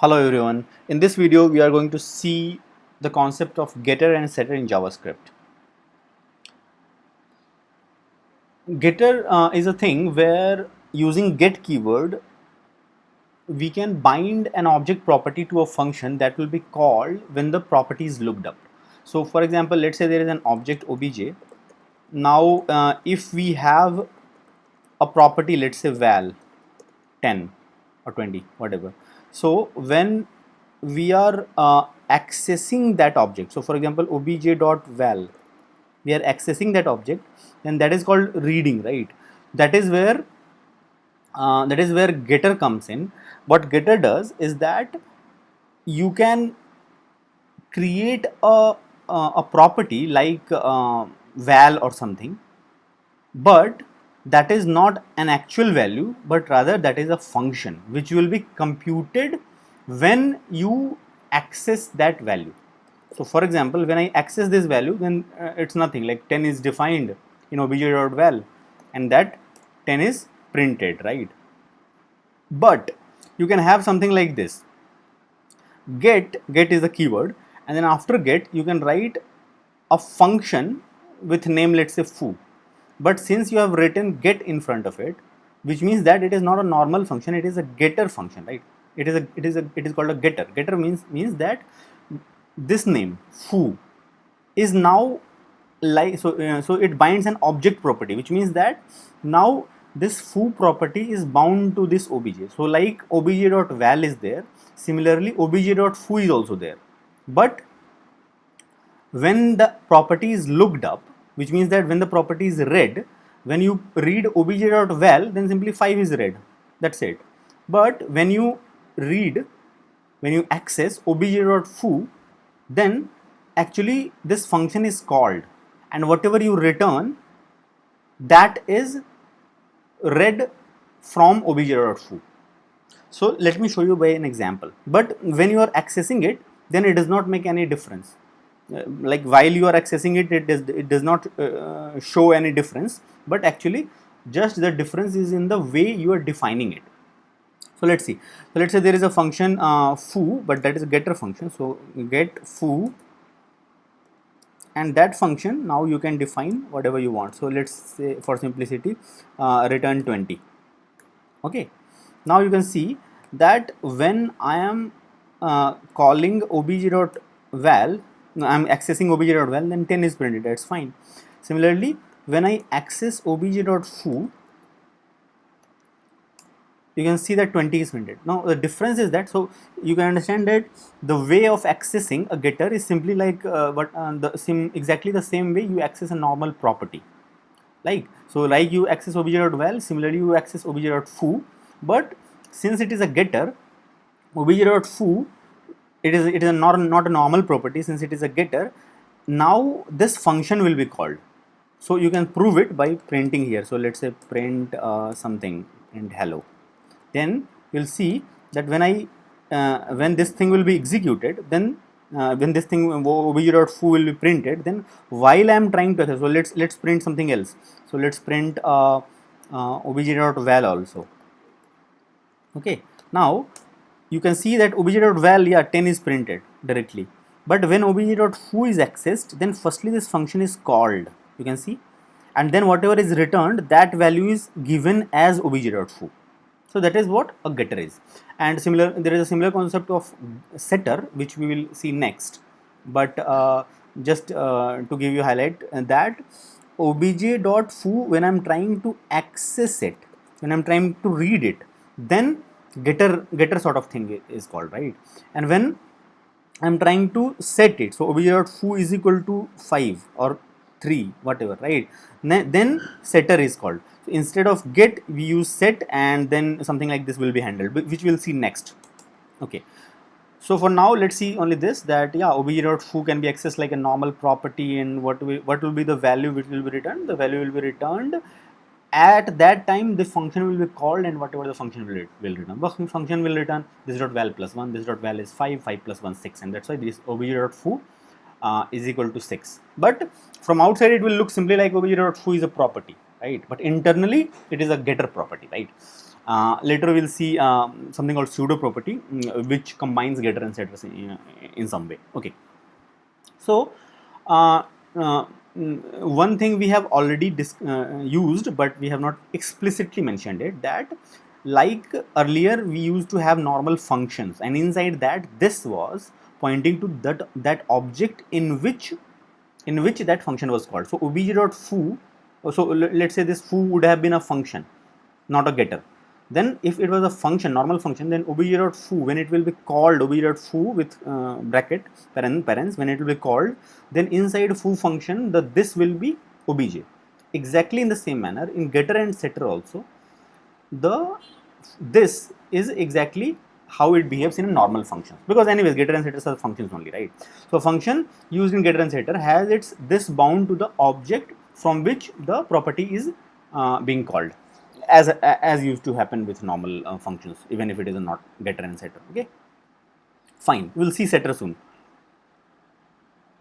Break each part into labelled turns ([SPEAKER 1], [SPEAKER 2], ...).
[SPEAKER 1] Hello everyone. In this video we are going to see the concept of getter and setter in JavaScript. Getter is a thing where using get keyword we can bind an object property to a function that will be called when the property is looked up. So for example, let's say there is an object obj. Now if we have a property, let's say val 10 or 20 whatever, so when we are accessing that object, so for example obj.val, we are accessing that object, then that is called reading, right? That is where getter comes in. What getter does is that you can create a property like val or something, but that is not an actual value, but rather that is a function which will be computed when you access that value. So for example, when I access this value, then it's nothing, like 10 is defined in obj.val and that 10 is printed, right? But you can have something like this: get is the keyword, and then after get you can write a function with name, let's say foo. But since you have written get in front of it, which means that it is not a normal function, it is a getter function, right? It is called a getter. Getter means that this name foo is now like, so it binds an object property, which means that now this foo property is bound to this obj. So like obj.val is there, similarly obj.foo is also there. But when the property is looked up, which means that when the property is read, when you read obj.val, then simply 5 is read, that's it. But when you read, when you access obj.foo, then actually this function is called, and whatever you return, that is read from obj.foo. So let me show you by an example. But when you are accessing it, then it does not make any difference. Like while you are accessing it, it does not show any difference, but actually just the difference is in the way you are defining it. So let's see. So let's say there is a function foo, but that is a getter function. So get foo, and that function now you can define whatever you want. So let's say for simplicity return 20. Okay, now you can see that when I am calling obj.val, I am accessing obj.val, then 10 is printed, that's fine. Similarly, when I access obj.foo, you can see that 20 is printed. Now the difference is that, so you can understand that the way of accessing a getter is simply like exactly the same way you access a normal property. Like, so like you access obj.val, similarly you access obj.foo, but since it is a getter, obj.foo, it is not a normal property. Since it is a getter, now this function will be called. So you can prove it by printing here. So let's say print something, print hello. Then you'll see that when this thing will be executed, then when this thing obj.foo will be printed, then while I am trying to access, so let's print something else. So let's print obj.val also. Okay, now you can see that obj.val, yeah, 10 is printed directly. But when obj.foo is accessed, then firstly this function is called, you can see, and then whatever is returned, that value is given as obj.foo. So that is what a getter is. And there is a similar concept of setter, which we will see next. But just to give you a highlight, that obj.foo, when I am trying to access it, when I am trying to read it, then getter sort of thing is called, right? And when I am trying to set it, so obj.foo is equal to 5 or 3, whatever, right? Then setter is called. So instead of get, we use set, and then something like this will be handled, which we'll see next. Okay, so for now let's see only this, that yeah, obj.foo can be accessed like a normal property, and what will be the value which will be returned? The value will be returned at that time. The function will be called, and whatever the function will return. The function will return this dot val plus 1, this dot val is 5, 5 plus 1 6, and that's why this obj.foo is equal to 6. But from outside it will look simply like obj.foo is a property, right? But internally it is a getter property, right? Later we'll see something called pseudo property, which combines getter and setters in some way. Okay. So one thing we have already used, but we have not explicitly mentioned it, that like earlier we used to have normal functions, and inside that this was pointing to that object in which that function was called. So obj.foo, so let's say this foo would have been a function, not a getter. Then if it was a function, normal function, then obj.foo, when it will be called, obj.foo with bracket parents, when it will be called, then inside foo function this will be obj. Exactly in the same manner in getter and setter also, this is exactly how it behaves in a normal function, because anyways getter and setters are functions only, right? So function used in getter and setter has its this bound to the object from which the property is being called, as used to happen with normal functions, even if it is a not getter and setter. Okay, fine, we'll see setter soon.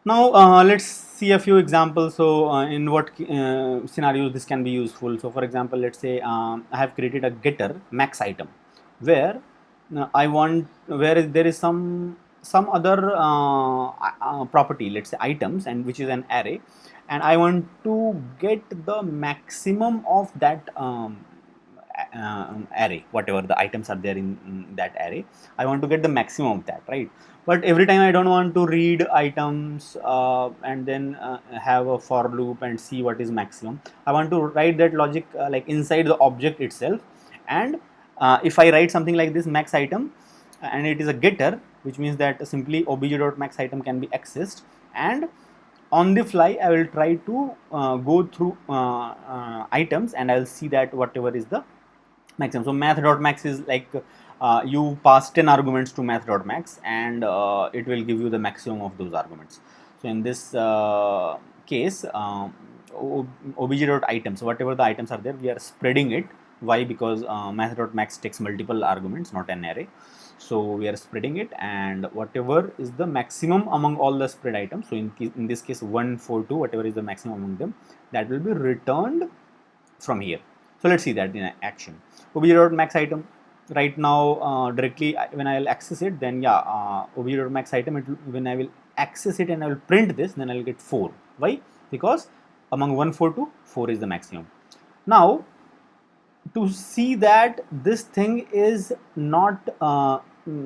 [SPEAKER 1] Now let's see a few examples. So in what scenarios this can be useful. So for example, let's say I have created a getter max item, where I want, where there is some other property, let's say items, and which is an array, and I want to get the maximum of that array, whatever the items are there in that array. I want to get the maximum of that, right? But every time I don't want to read items and then have a for loop and see what is maximum. I want to write that logic like inside the object itself, and if I write something like this max item, and it is a getter, which means that simply obj.max item can be accessed, and on the fly I will try to go through items, and I will see that whatever is the maximum. So math.max is like you pass 10 arguments to math.max, and it will give you the maximum of those arguments. So in this case, obj.items, so whatever the items are there, we are spreading it. Why? Because math.max takes multiple arguments, not an array. So we are spreading it, and whatever is the maximum among all the spread items, so in this case 1, 4, 2, whatever is the maximum among them, that will be returned from here. So let's see that in action. obj.max item, right now directly when I will access it, then yeah, obj.max item, when I will access it and I will print this, then I will get 4. Why? Because among 1, 4, 2, 4 is the maximum. Now to see that this thing is not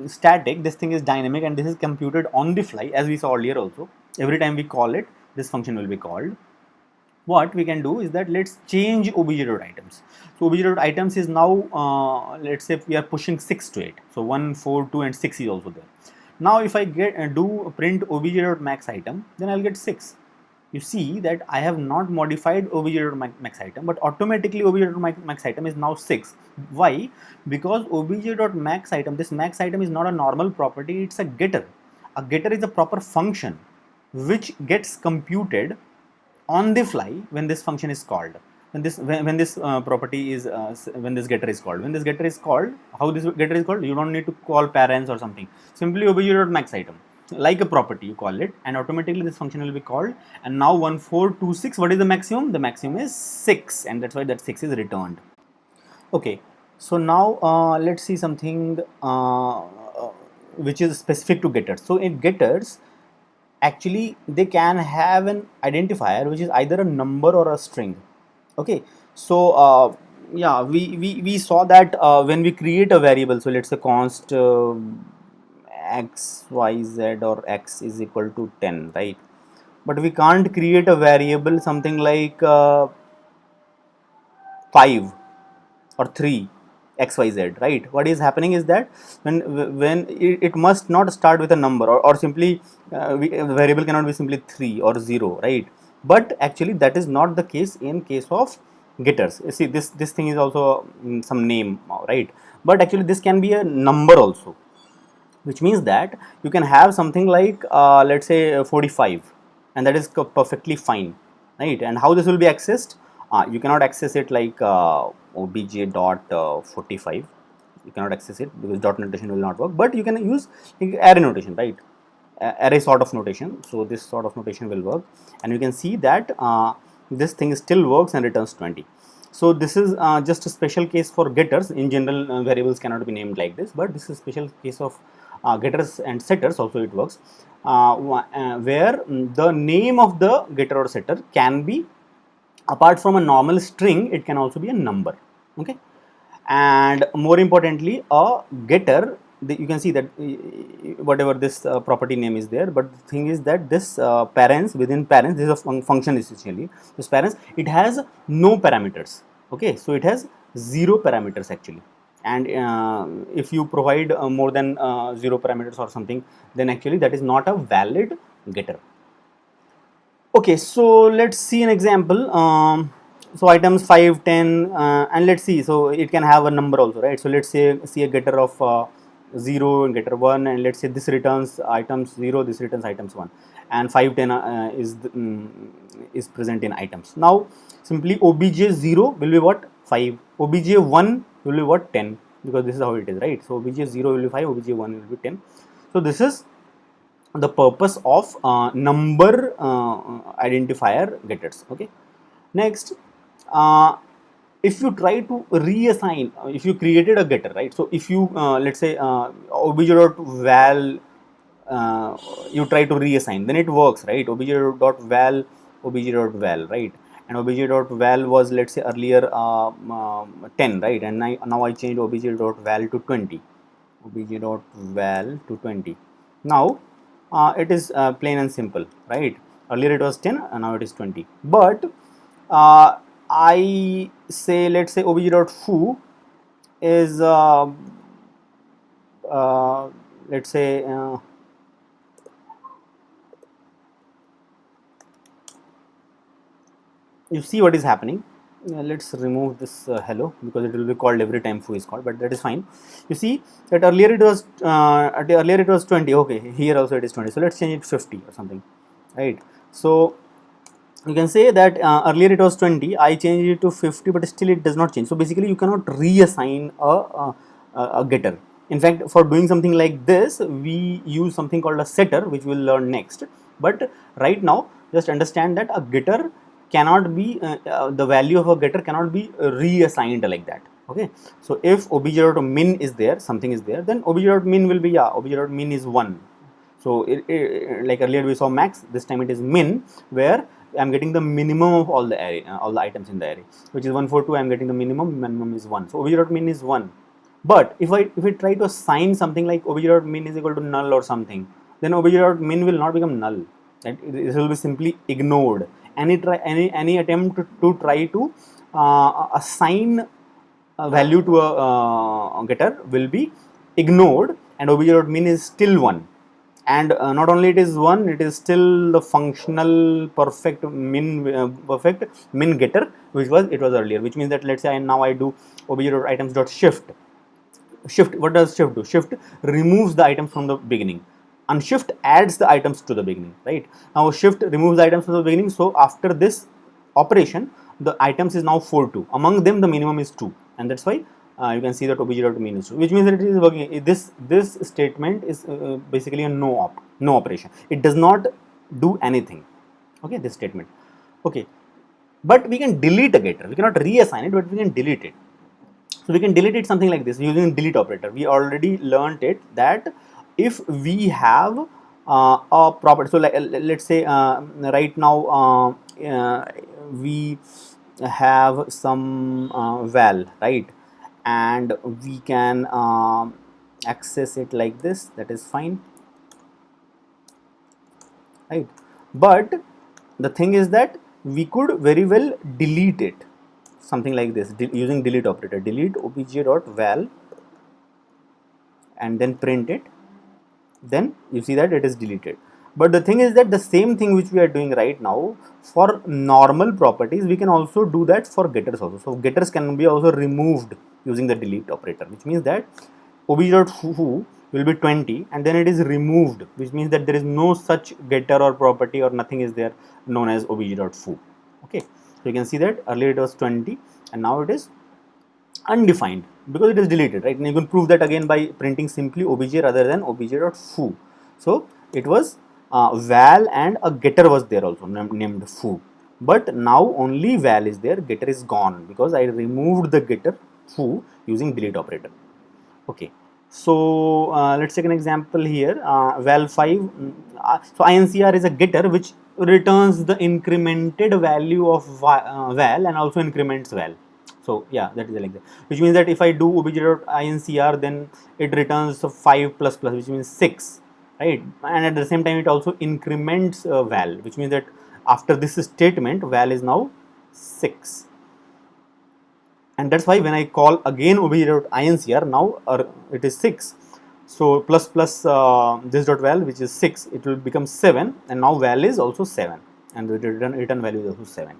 [SPEAKER 1] static, this thing is dynamic, and this is computed on the fly, as we saw earlier also. Every time we call it, this function will be called. What we can do is that let's change obj.items. So obj.items is now let's say we are pushing 6 to it. So 1, 4, 2 and 6 is also there. Now if I get do print obj.max item, then I'll get 6. You see that I have not modified obj.max item, but automatically obj.max item is now 6. Why? Because obj.max item, this max item is not a normal property, it's a getter. A getter is a proper function which gets computed on the fly when this function is called, when this property is when this getter is called. When this getter is called, how this getter is called, you don't need to call parents or something, simply obj.max item, like a property you call it, and automatically this function will be called. And now 1, 4, 2, 6, what is the maximum? The maximum is 6, and that's why that 6 is returned. Okay, so now let's see something which is specific to getters. So in getters, actually they can have an identifier which is either a number or a string. Okay, so yeah, we saw that when we create a variable, so let's say const x, y, z, or x is equal to 10, right? But we can't create a variable something like 5 or 3 xyz, right? What is happening is that when it must not start with a number, or simply the variable cannot be simply 3 or 0, right? But actually that is not the case in case of getters. You see, this thing is also some name, right? But actually this can be a number also, which means that you can have something like let's say 45, and that is perfectly fine, right? And how this will be accessed? You cannot access it like obj.45. You cannot access it because dot notation will not work, but you can use array notation, right? Array sort of notation. So this sort of notation will work, and you can see that this thing still works and returns 20. So this is just a special case for getters. In general, variables cannot be named like this, but this is a special case of getters and setters. Also, it works where the name of the getter or setter can be, apart from a normal string, it can also be a number. Okay, and more importantly, a getter, you can see that whatever this property name is there, but the thing is that this parents, within parents, this is a function essentially. This parents, it has no parameters. Okay, so it has zero parameters actually, and if you provide more than zero parameters or something, then actually that is not a valid getter. Okay, so let's see an example. So items 5, 10, and let's see. So it can have a number also, right? So let's say see a getter of 0 and getter 1, and let's say this returns items 0, this returns items 1, and 5, 10 is present in items. Now simply obj 0 will be what? 5. Obj 1 will be what? 10, because this is how it is, right? So obj 0 will be 5, obj 1 will be 10. So this is the purpose of number identifier getters. Okay, next, if you try to reassign, if you created a getter, right? So if you let's say obj.val, you try to reassign, then it works, right? Obj.val, obj.val, right? And obj.val was, let's say, earlier 10, right? And now I changed obj.val to 20, obj.val to 20. Now it is plain and simple, right? Earlier it was 10 and now it is 20. But I say, let's say obj.foo is let's say you see what is happening. Let's remove this hello, because it will be called every time foo is called, but that is fine. You see that earlier it was 20. Okay, here also it is 20, so let's change it 50 or something, right? So you can say that earlier it was 20, I changed it to 50, but still it does not change. So basically you cannot reassign a getter. In fact, for doing something like this, we use something called a setter, which we'll learn next. But right now, just understand that a getter cannot be the value of a getter cannot be reassigned like that. Okay, so if obj.min is there, something is there, then obj.min will be, yeah, obj.min is 1. So like earlier we saw max, this time it is min, where I'm getting the minimum of all the array, all the items in the array, which is 142. I'm getting the minimum is 1. So obj.min is 1. But if I try to assign something like obj.min is equal to null or something, then obj.min will not become null. Right? It will be simply ignored. Any attempt to try to assign a value to a getter will be ignored, and obj.min is still 1. And not only it is 1, it is still the functional perfect min getter, which was earlier, which means that, let's say, now I do obj.items.shift. Shift, what does shift do? Shift removes the items from the beginning, and shift adds the items to the beginning, right? Now shift removes the items from the beginning, so after this operation, the items is now 42. Among them, the minimum is 2, and that's why you can see that obj.min is 2, which means that it is working. This statement is basically a no operation. It does not do anything. Okay, this statement. Okay, but we can delete a getter. We cannot reassign it, but we can delete it. So we can delete it something like this using delete operator. We already learned it that if we have a property, so like, let's say right now we have some val, right, and we can access it like this, that is fine, right? But the thing is that we could very well delete it, something like this, using delete operator. Delete obj.val and then print it, then you see that it is deleted. But the thing is that the same thing which we are doing right now for normal properties, we can also do that for getters also. So getters can be also removed using the delete operator, which means that obj.foo will be 20 and then it is removed, which means that there is no such getter or property or nothing is there known as obj.foo. Okay, so you can see that earlier it was 20 and now it is undefined because it is deleted, right? And you can prove that again by printing simply obj rather than obj.foo. So it was val and a getter was there also named foo. but now only val is there, getter is gone because I removed the getter foo using delete operator. Okay, so let's take an example here. Val 5. So incr is a getter which returns the incremented value of val and also increments val. So yeah, that is like that. Which means that if I do obj.incr, then it returns 5 plus plus, which means 6, right? And at the same time, it also increments val, which means that after this statement, val is now 6. And that's why when I call again obj.incr, now it is 6. So plus plus this dot val, which is 6, it will become 7, and now val is also 7, and the return value is also 7.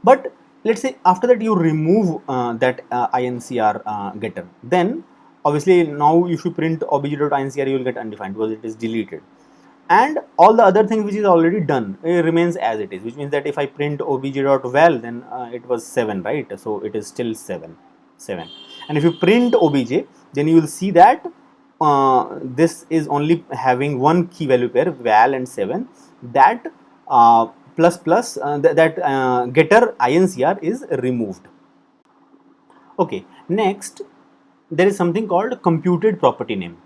[SPEAKER 1] But let's say after that you remove that incr getter, then obviously now if you print obj.incr, you will get undefined because it is deleted, and all the other things which is already done, it remains as it is, which means that if I print obj.val, then it was 7, right? So it is still 7. And if you print obj, then you will see that this is only having one key value pair, val and 7, that plus plus that getter incr is removed. Okay, next there is something called computed property name.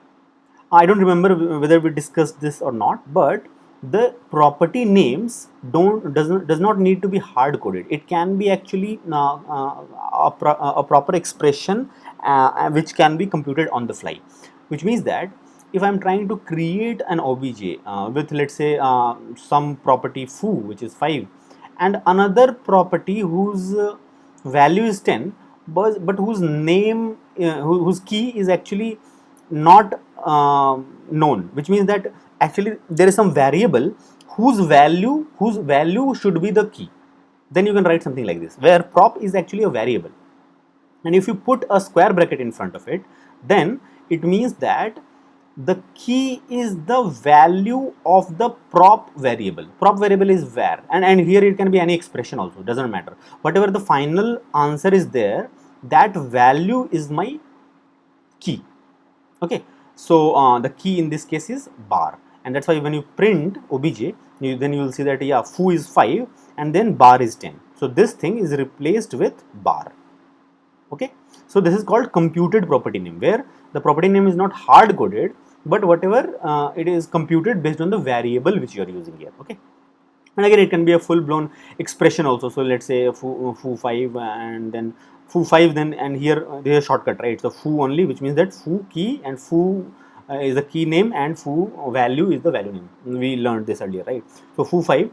[SPEAKER 1] I don't remember whether we discussed this or not, but the property names does not need to be hard coded. It can be actually a proper expression which can be computed on the fly, which means that if I'm trying to create an obj with, let's say, some property foo, which is 5, and another property whose value is 10, but whose name whose key is actually not known, which means that actually there is some variable whose value should be the key, then you can write something like this, where prop is actually a variable, and if you put a square bracket in front of it, then it means that the key is the value of the prop variable. Prop variable is var, and here it can be any expression also, doesn't matter. Whatever the final answer is there, that value is my key. Okay, so the key in this case is bar, and that's why when you print obj, then you will see that yeah, foo is 5 and then bar is 10. So this thing is replaced with bar. Okay, so this is called computed property name, where the property name is not hard coded, but whatever it is computed based on the variable which you are using here. Okay, and again it can be a full blown expression also. So let's say foo 5 and then foo 5, then and here there is a shortcut, right? So foo only, which means that foo key, and foo is the key name, and foo value is the value name. We learned this earlier, right? So foo 5,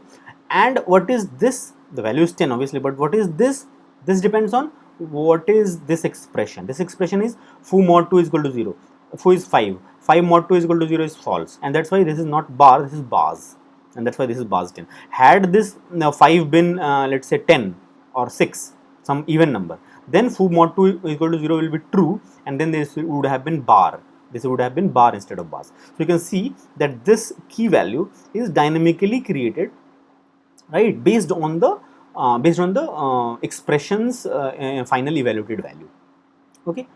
[SPEAKER 1] and what is this? The value is 10 obviously, but what is this? This depends on what is this expression. This expression is foo mod 2 is equal to 0. Foo is 5. 5 mod 2 is equal to 0 is false, and that's why this is not bar, this is bars, and that's why this is bars 10. Had this 5 been let's say 10 or 6, some even number, then foo mod 2 is equal to 0 will be true, and then this would have been bar. This would have been bar instead of bars. So you can see that this key value is dynamically created, right, based on the expressions final evaluated value. Okay,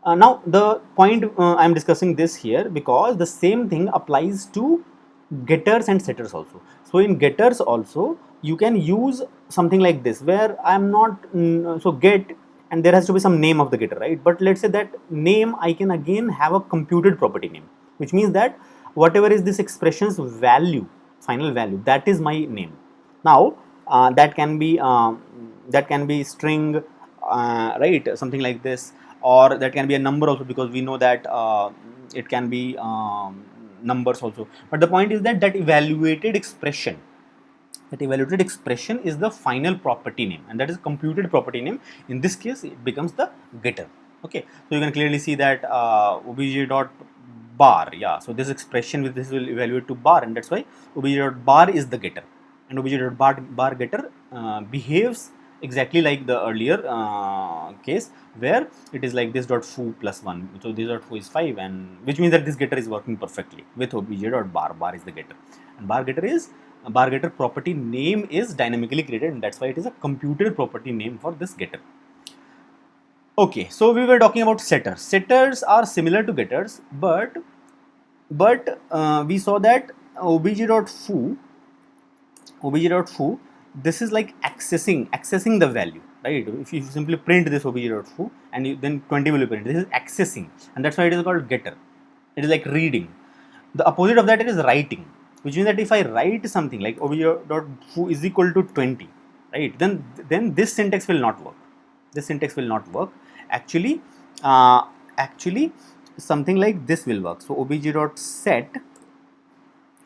[SPEAKER 1] now the point I am discussing this here because the same thing applies to getters and setters also. So in getters also you can use something like this, where I am not so get, and there has to be some name of the getter, right? But let's say that name I can again have a computed property name, which means that whatever is this expression's value, final value, that is my name. Now that can be string, right, something like this, or that can be a number also, because we know that it can be numbers also. But the point is that evaluated expression is the final property name, and that is computed property name. In this case it becomes the getter. Okay, so you can clearly see that obj dot bar, yeah, so this expression with this will evaluate to bar, and that's why obj dot bar is the getter, and obj dot bar getter behaves exactly like the earlier case, where it is like this dot foo plus 1. So this dot foo is 5, and which means that this getter is working perfectly with obj dot bar. Bar is the getter, and bar getter property name is dynamically created, and that's why it is a computed property name for this getter. Okay, so we were talking about setters. Setters are similar to getters, but we saw that obj.foo obj.foo, this is like accessing the value, right? If you simply print this obj.foo and then 20 will be printed, this is accessing, and that's why it is called getter. It is like reading. The opposite of that is writing, which means that if I write something like obj.foo is equal to 20, right, then this syntax will not work. This syntax will not work. Actually, uh, actually something like this will work. So obj.set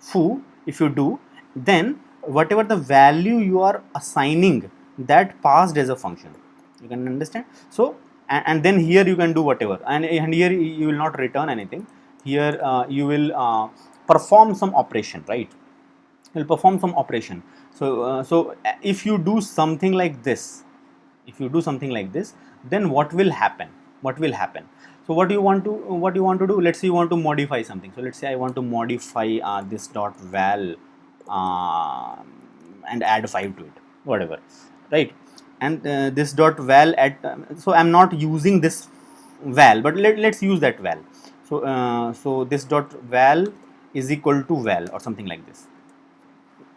[SPEAKER 1] foo, if you do, then whatever the value you are assigning, that passed as a function. You can understand. So and then here you can do whatever, and here you will not return anything. Here you will perform some operation, right? You will perform some operation. So if you do something like this, if you do something like this, then what will happen? What will happen? So what you want to do, let's say you want to modify something. So let's say I want to modify this dot val and add 5 to it, whatever, right? And this dot val at so I'm not using this val, but let's use that val. So this dot val is equal to val or something like this,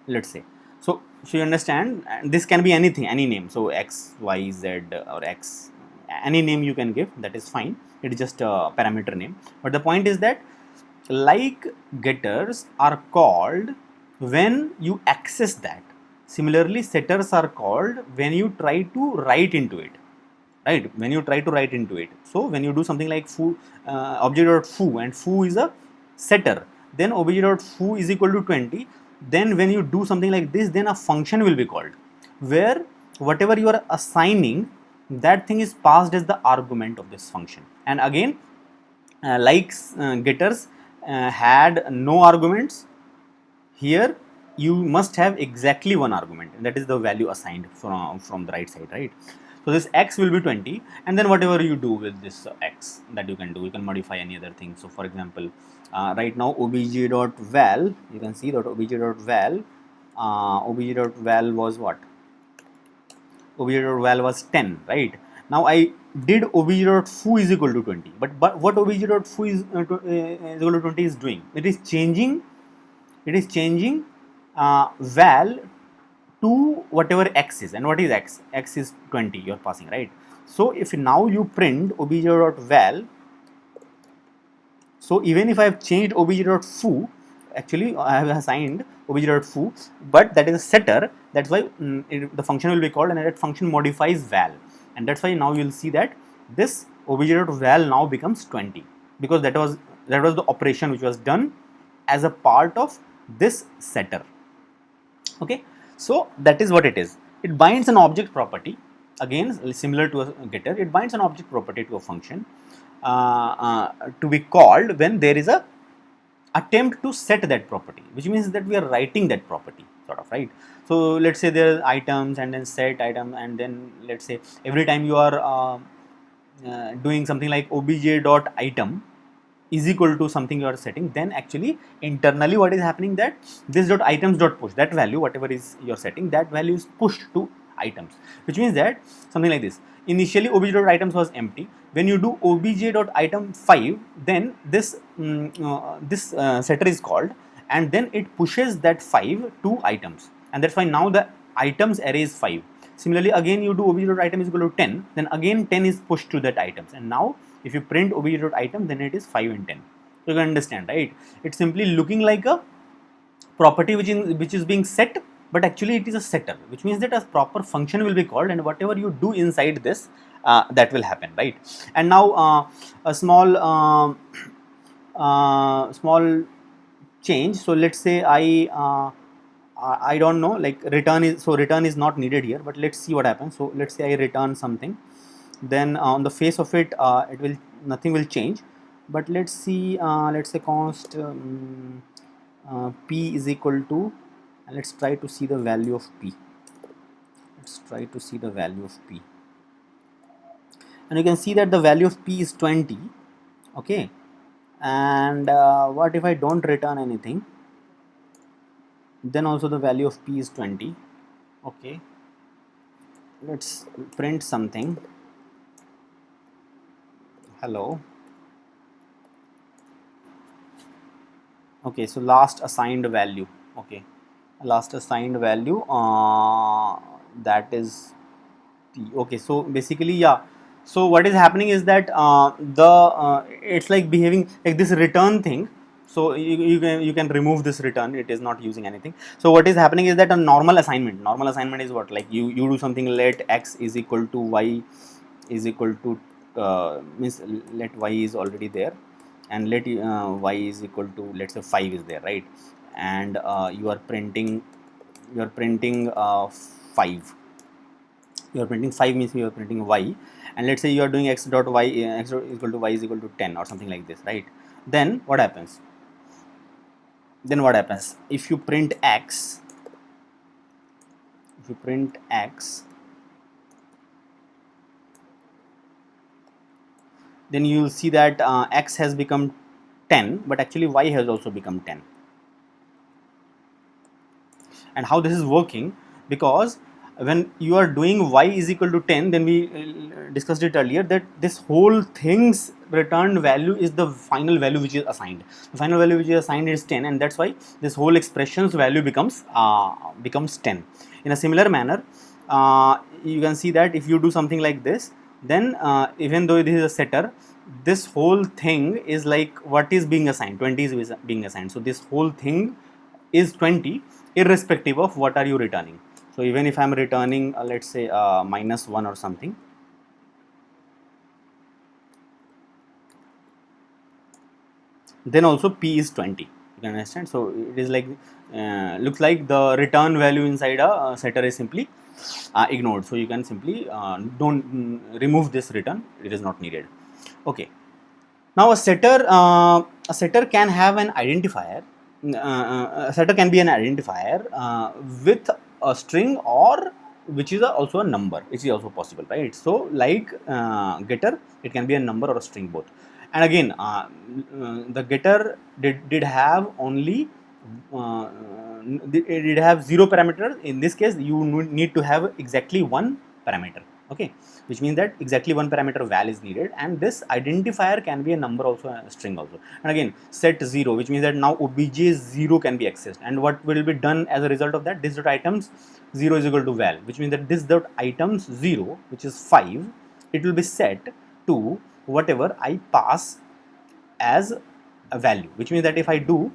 [SPEAKER 1] let's say. So you understand, and this can be anything, any name. So x, y, z, or x, any name you can give, that is fine. It is just a parameter name. But the point is that like getters are called when you access that. Similarly, setters are called when you try to write into it, right? When you try to write into it. So when you do something like foo, object.foo, and foo is a setter, then obj.foo is equal to 20. Then when you do something like this, then a function will be called, where whatever you are assigning, that thing is passed as the argument of this function. And again, getters had no arguments. Here you must have exactly one argument, and that is the value assigned from the right side, right? So this x will be 20, and then whatever you do with this x, that you can do, you can modify any other thing. So for example, right now obj.val, you can see that obj.val was what? Obj.val was 10, right? Now I did obj.foo is equal to 20, but what obj.foo is equal to 20 is doing? It is changing val to whatever x is. And what is x? X is 20 you're passing, right? So if now you print obj.val, so even if I have changed obj.foo, actually I have assigned obj.foo, but that is a setter. That's why the function will be called, and that function modifies val, and that's why now you'll see that this obj.val now becomes 20, because that was the operation which was done as a part of this setter. Okay, so that is what it is. It binds an object property, again similar to a getter. It binds an object property to a function to be called when there is a attempt to set that property, which means that we are writing that property, sort of, right? So let's say there are items, and then set item, and then let's say every time you are doing something like obj.item is equal to something you are setting, then actually internally what is happening, that this dot items dot push, that value whatever is you are setting, that value is pushed to items, which means that something like this. Initially obj dot items was empty. When you do obj dot item 5, then this setter is called, and then it pushes that 5 to items, and that's why now the items array is 5. Similarly, again you do obj dot item is equal to 10, then again 10 is pushed to that items, and now if you print obj.item, then it is 5 and 10. So you can understand, right? It's simply looking like a property which is being set, but actually it is a setter, which means that a proper function will be called, and whatever you do inside this, that will happen, right? And now a small change. So let's say I don't know, like return is not needed here, but let's see what happens. So let's say I return something, then on the face of it, nothing will change. But let's see, let's say const p is equal to, and let's try to see the value of p. Let's try to see the value of p, and you can see that the value of p is 20. Okay, and what if I don't return anything? Then also the value of p is 20. Okay, let's print something. Hello. Okay, so last assigned value. Okay, last assigned value, that is t. Okay, so basically, yeah, so what is happening is that it's like behaving like this return thing. So you can remove this return, it is not using anything. So what is happening is that a normal assignment is what, like you do something, let x is equal to y is equal to means let y is already there, and let y is equal to, let's say, 5 is there, right? And you are printing 5. You are printing 5 means you are printing y, and let's say you are doing x dot y, x dot is equal to y is equal to 10 or something like this, right? Then what happens? If you print x, then you will see that x has become 10, but actually y has also become 10. And how this is working, because when you are doing y is equal to 10, then we discussed it earlier that this whole thing's returned value is the final value which is assigned. The final value which is assigned is 10, and that's why this whole expression's value becomes 10. In a similar manner, you can see that if you do something like this, then even though this is a setter, this whole thing is like what is being assigned, 20 is being assigned. So this whole thing is 20 irrespective of what are you returning. So even if I am returning let's say -1 or something, then also p is 20. You can understand. So it is like looks like the return value inside a setter is simply ignored. So you can simply don't remove this return, it is not needed. Okay, now a setter can have an identifier. A setter can be an identifier with a string, or which is also a number, which is also possible, right? So like getter, it can be a number or a string, both. And again, the getter did have only it did have 0 parameters. In this case, you need to have exactly one parameter. Okay, which means that exactly one parameter val is needed, and this identifier can be a number also, a string also. And again, set 0, which means that now obj 0 can be accessed, and what will be done as a result of that, this dot items 0 is equal to val, which means that this dot items 0, which is 5, it will be set to whatever I pass as a value, which means that if I do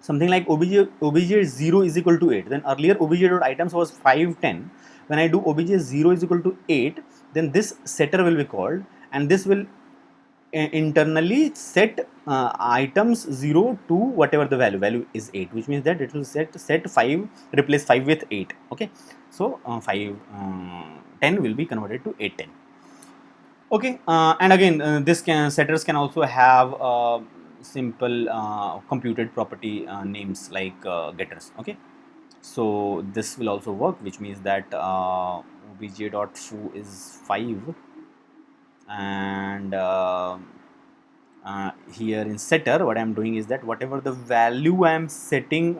[SPEAKER 1] something like obj 0 is equal to 8, then earlier obj dot items was 5 10. When I do obj 0 is equal to 8, then this setter will be called, and this will internally set items 0 to whatever the value is 8, which means that it will set 5, replace 5 with 8. Okay, so 5 10 will be converted to 8 10. Okay, and again, setters can also have simple computed property names like getters. Okay, so this will also work, which means that obj.foo is 5, and here in setter, what I am doing is that whatever the value I am setting,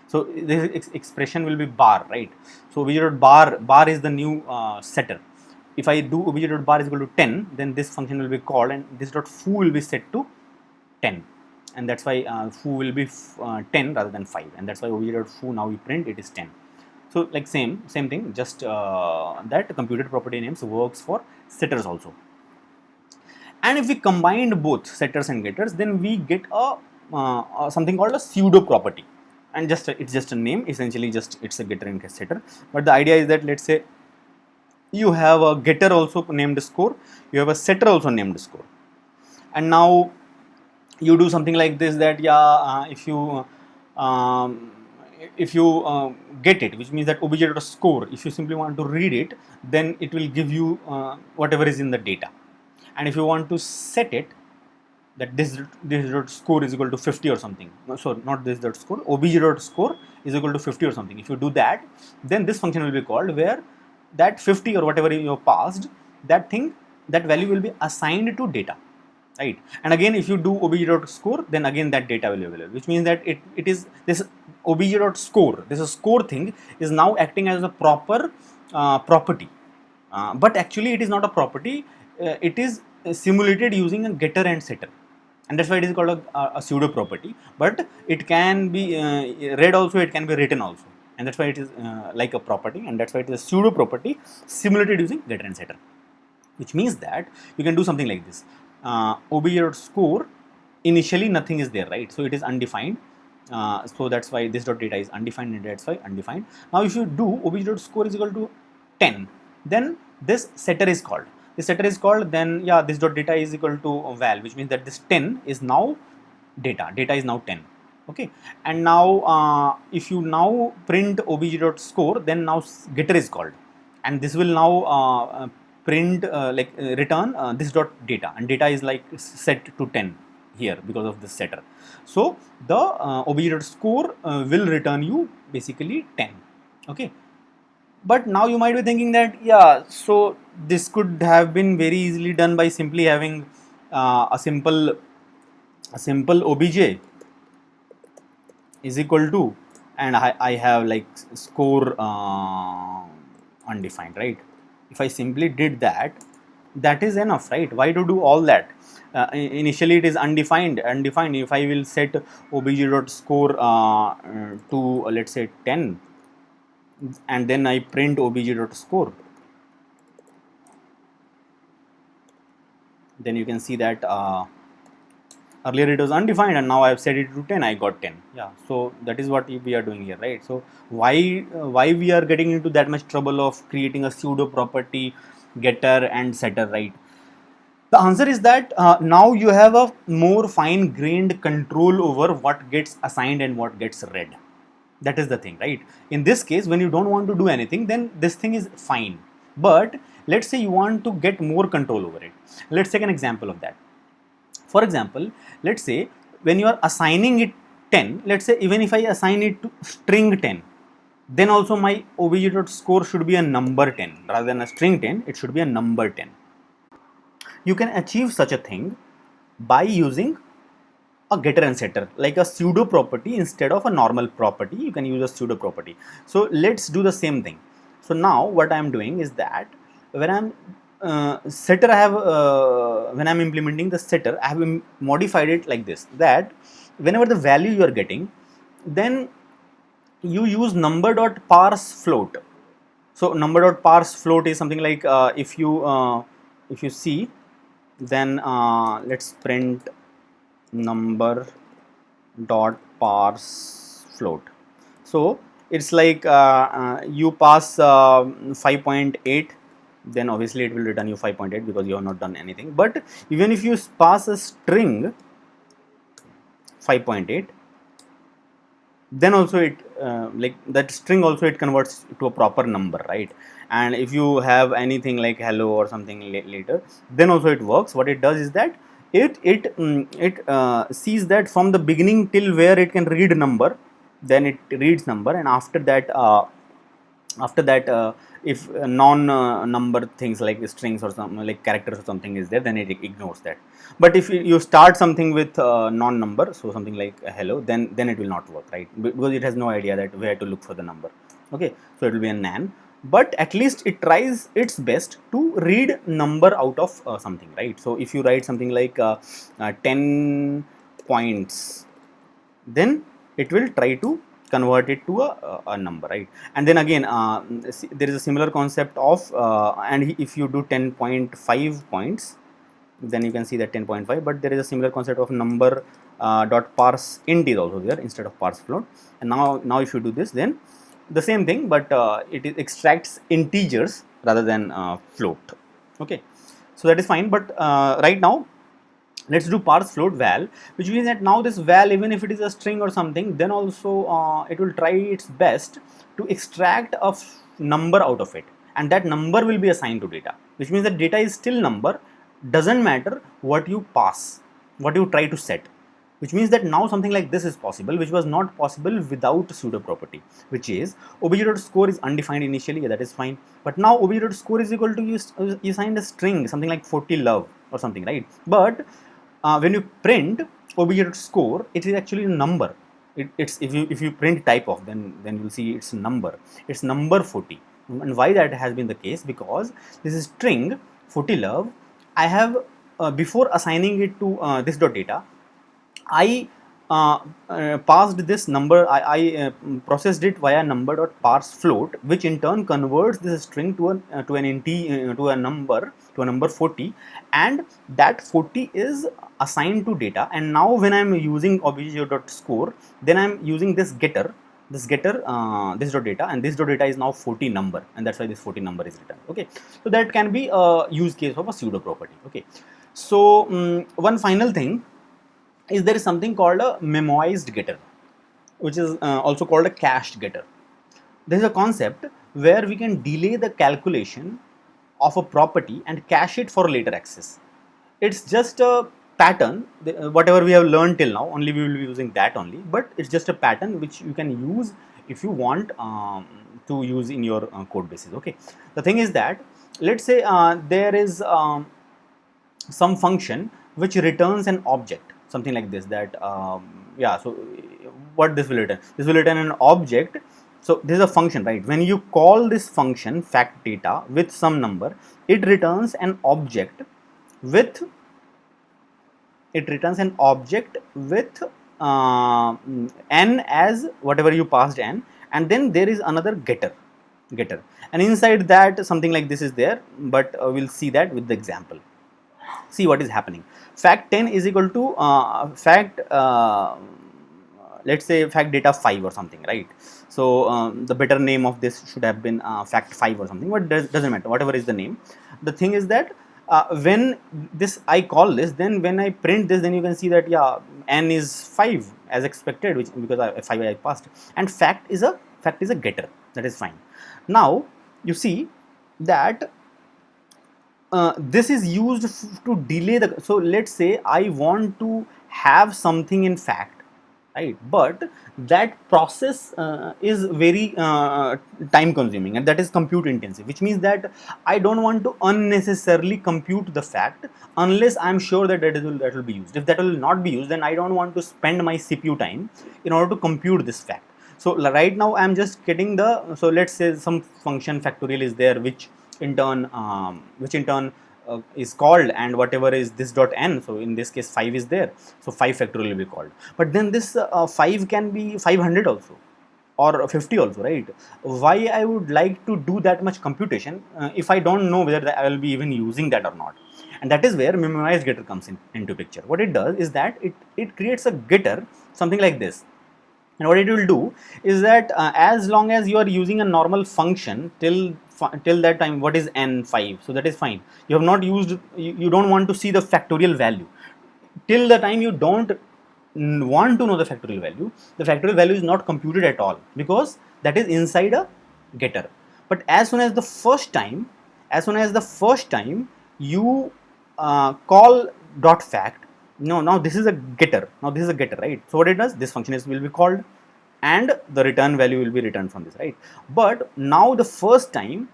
[SPEAKER 1] so this expression will be bar, right? So obj.bar is the new setter. If I do obj.bar is equal to 10, then this function will be called, and this dot foo will be set to 10, and that's why foo will be 10 rather than 5, and that's why obj.foo now we print it is 10. So like same thing, just that computed property names works for setters also. And if we combined both setters and getters, then we get a something called a pseudo property, and it's just a name, essentially just it's a getter and setter. But the idea is that, let's say you have a getter also named score, you have a setter also named score, and now you do something like this, that if you get it, which means that obj.score, if you simply want to read it, then it will give you whatever is in the data. And if you want to set it, that this dot score is equal to 50 or something, so not this dot score, obj.score is equal to 50 or something, if you do that, then this function will be called, where that 50 or whatever you have passed, that value will be assigned to data, right? And again, if you do obj.score, then again that data will be available, which means that it is this obj.score, this score thing is now acting as a proper property, but actually it is not a property, it is simulated using a getter and setter. and that's why it is called a pseudo property. But it can be read also, it can be written also, and that's why it is like a property, and that's why it is a pseudo property simulated using getter and setter. Which means that you can do something like this. Obj.score, initially nothing is there, right? So it is undefined. So that's why this dot data is undefined, and that's why undefined. Now if you do obj.score is equal to 10, then this setter is called. This setter is called, then yeah, this dot data is equal to val, which means that this 10 is now data. Data is now 10. Okay, and now if you now print obj.score, then now getter is called, and this will now print return this dot data, and data is like set to 10 here because of this setter. So the obj.score will return you basically 10. Okay, but now you might be thinking that, yeah, so this could have been very easily done by simply having a simple obj is equal to, and I have like score undefined, right? If I simply did that, that is enough, right? Why to do all that? Initially it is undefined. If I will set obj.score to let's say 10, and then I print obj.score, then you can see that earlier it was undefined, and now I have set it to 10, I got 10. Yeah, so that is what we are doing here, right? So why we are getting into that much trouble of creating a pseudo property getter and setter, right? The answer is that now you have a more fine grained control over what gets assigned and what gets read. That is the thing, right? In this case, when you don't want to do anything, then this thing is fine. But let's say you want to get more control over it. Let's take an example of that. For example, let's say when you are assigning it 10, let's say even if I assign it to string 10, then also my obj.score should be a number 10 rather than a string 10. It should be a number 10. You can achieve such a thing by using a getter and setter, like a pseudo property. Instead of a normal property, you can use a pseudo property. So let's do the same thing. So now what I am doing is that when I'm setter, I have when I'm implementing the setter, I have modified it like this, that whenever the value you are getting, then you use number dot parse float. So number dot parse float is something like if you see, then let's print number dot parse float. So it's like you pass 5.8, then obviously it will return you 5.8 because you have not done anything. But even if you pass a string 5.8, then also it like that string also it converts to a proper number, right? And if you have anything like hello or something later, then also it works. What it does is that it sees that from the beginning till where it can read number, then it reads number, and after that if non number things like strings or something like characters or something is there, then it ignores that. But if you start something with non number, so something like hello, then it will not work, right? Because it has no idea that where to look for the number. Okay, so it will be a nan, but at least it tries its best to read number out of something, right? So if you write something like 10 points, then it will try to convert it to a number, right? And then again there is a similar concept of and if you do 10.5 points, then you can see that 10.5, but there is a similar concept of number dot parse int is also there instead of parse float. And now if you do this, then the same thing, but it extracts integers rather than float. Okay, so that is fine. But right now let's do parse float val, which means that now this val, even if it is a string or something, then also it will try its best to extract a number out of it, and that number will be assigned to data, which means that data is still number, doesn't matter what you pass, what you try to set. Which means that now something like this is possible, which was not possible without pseudo property, which is obj.score is undefined initially. Yeah, that is fine, but now obj.score is equal to you assigned a string, something like 40 love or something, right? But when you print obj.score, it is actually a number. It's if you print type of, then you'll see it's number. It's number 40. And why that has been the case? Because this is string 40 love. I have before assigning it to this dot data, I passed this number, I processed it via number dot parse float, which in turn converts this string to a number 40, and that 40 is assigned to data. And now when I am using obj.score, then I am using this getter, this dot data, and this dot data is now 40 number, and that's why this 40 number is returned. Okay, so that can be a use case of a pseudo property. Okay, so one final thing is there is something called a memoized getter, which is also called a cached getter. There is a concept where we can delay the calculation of a property and cache it for later access. It's just a pattern, whatever we have learned till now, only we will be using that only, but it's just a pattern which you can use if you want to use in your code bases. Okay, the thing is that, let's say there is some function which returns an object, something like this, that yeah, so what this will return, this will return an object. So this is a function, right? When you call this function fact data with some number, it returns an object with n as whatever you passed n, and then there is another getter, and inside that something like this is there, but we'll see that with the example. See what is happening. Fact 10 is equal to let's say fact data 5 or something, right? So the better name of this should have been fact 5 or something, but doesn't matter, whatever is the name. The thing is that when this I call this, then when I print this, then you can see that yeah, n is 5 as expected, which because 5 I passed, and fact is a getter, that is fine. Now you see that this is used to delay the, so let's say I want to have something in fact, right, but that process is very time consuming, and that is compute intensive, which means that I don't want to unnecessarily compute the fact unless I'm sure that that will be used. If that will not be used, then I don't want to spend my CPU time in order to compute this fact. So right now I'm just getting the, so let's say some function factorial is there, which in turn is called, and whatever is this dot n, so in this case 5 is there, so 5 factorial will be called. But then this 5 can be 500 also, or 50 also, right? Why I would like to do that much computation if I don't know whether I will be even using that or not? And that is where memoized getter comes into picture. What it does is that it creates a getter, something like this. And what it will do is that as long as you are using a normal function till that time, what is n5, so that is fine. You have not used, you don't want to see the factorial value till the time you don't want to know the factorial value. The factorial value is not computed at all, because that is inside a getter. But as soon as the first time you call dot fact, now this is a getter, right? So what it does, this function will be called, and the return value will be returned from this, right? But now the first time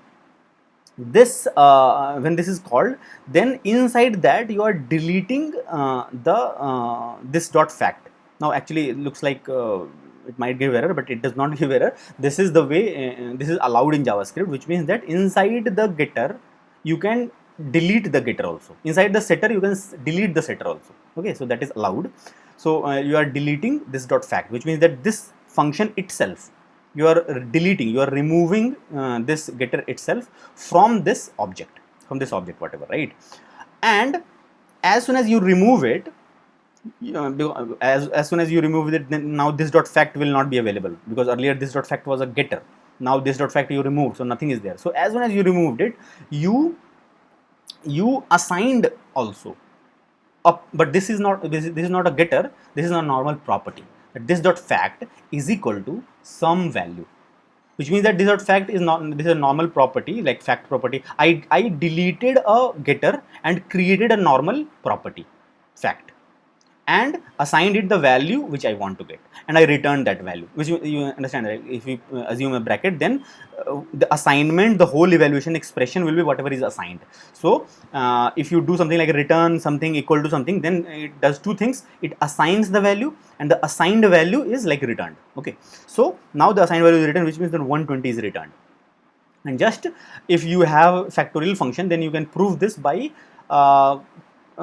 [SPEAKER 1] this when this is called, then inside that you are deleting this dot fact. Now actually it looks like it might give error, but it does not give error. This is the way this is allowed in JavaScript, which means that inside the getter you can delete the getter also. Inside the setter you can delete the setter also. Okay, so that is allowed. So you are deleting this dot fact, which means that this function itself, you are deleting, you are removing this getter itself from this object, whatever, right? And as soon as you remove it, as soon as you remove it, then now this dot fact will not be available, because earlier this dot fact was a getter. Now this dot fact you removed, so nothing is there. So as soon as you removed it, you assigned also up, but this is not a getter, this is a normal property, that this dot fact is equal to some value, which means that this dot fact is not, this is a normal property, like fact property. I deleted a getter and created a normal property fact, and assigned it the value which I want to get, and I returned that value, which you understand, right? If you assume a bracket, then the assignment, the whole evaluation expression will be whatever is assigned. So if you do something like return something equal to something, then it does two things: it assigns the value, and the assigned value is like returned. Okay, so now the assigned value is returned, which means that 120 is returned. And just if you have factorial function, then you can prove this by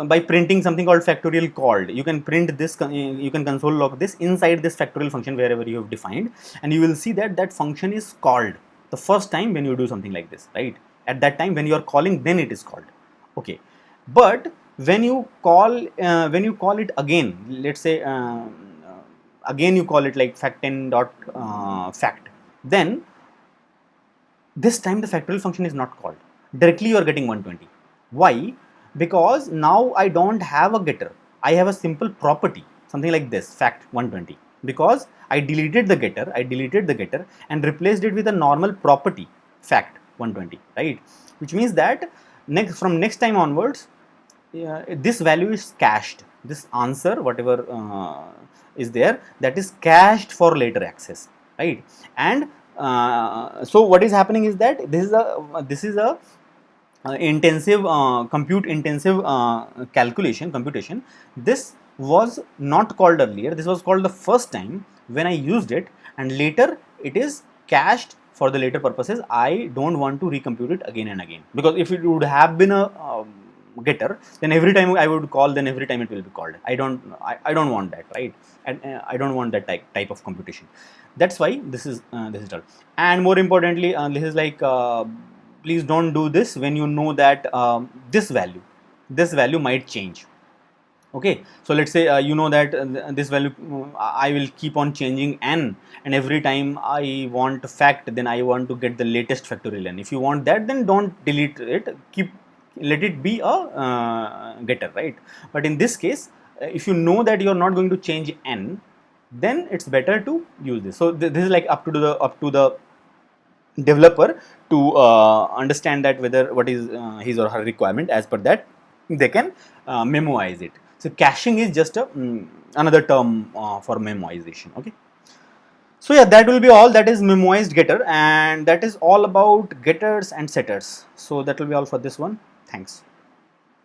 [SPEAKER 1] by printing something called factorial called. You can print this, you can console log this inside this factorial function wherever you have defined, and you will see that that function is called the first time when you do something like this, right? At that time when you are calling, then it is called. Okay, but when you call it again, let's say again you call it like fact10 dot fact, then this time the factorial function is not called. Directly you are getting 120. Why? Because now I don't have a getter. I have a simple property, something like this, fact 120. Because I deleted the getter and replaced it with a normal property, fact 120, right? Which means that from next time onwards, this value is cached. This answer, whatever is there, that is cached for later access, right? And so what is happening is that this is a intensive compute intensive computation. This was not called earlier. This was called the first time when I used it, and later it is cached for the later purposes. I don't want to recompute it again and again, because if it would have been a getter, then every time I would call, then every time it will be called. I don't want that, right? And I don't want that type of computation. That's why this is done. And more importantly, this is like please don't do this when you know that this value might change. Okay, so let's say you know that this value I will keep on changing n, and every time I want fact, then I want to get the latest factorial n. If you want that, then don't delete it, let it be a getter, right? But in this case, if you know that you are not going to change n, then it's better to use this. So this is like up to the developer to understand that whether what is his or her requirement. As per that, they can memoize it. So caching is just a another term for memoization. Okay. So yeah, that will be all. That is memoized getter, and that is all about getters and setters. So that will be all for this one. Thanks.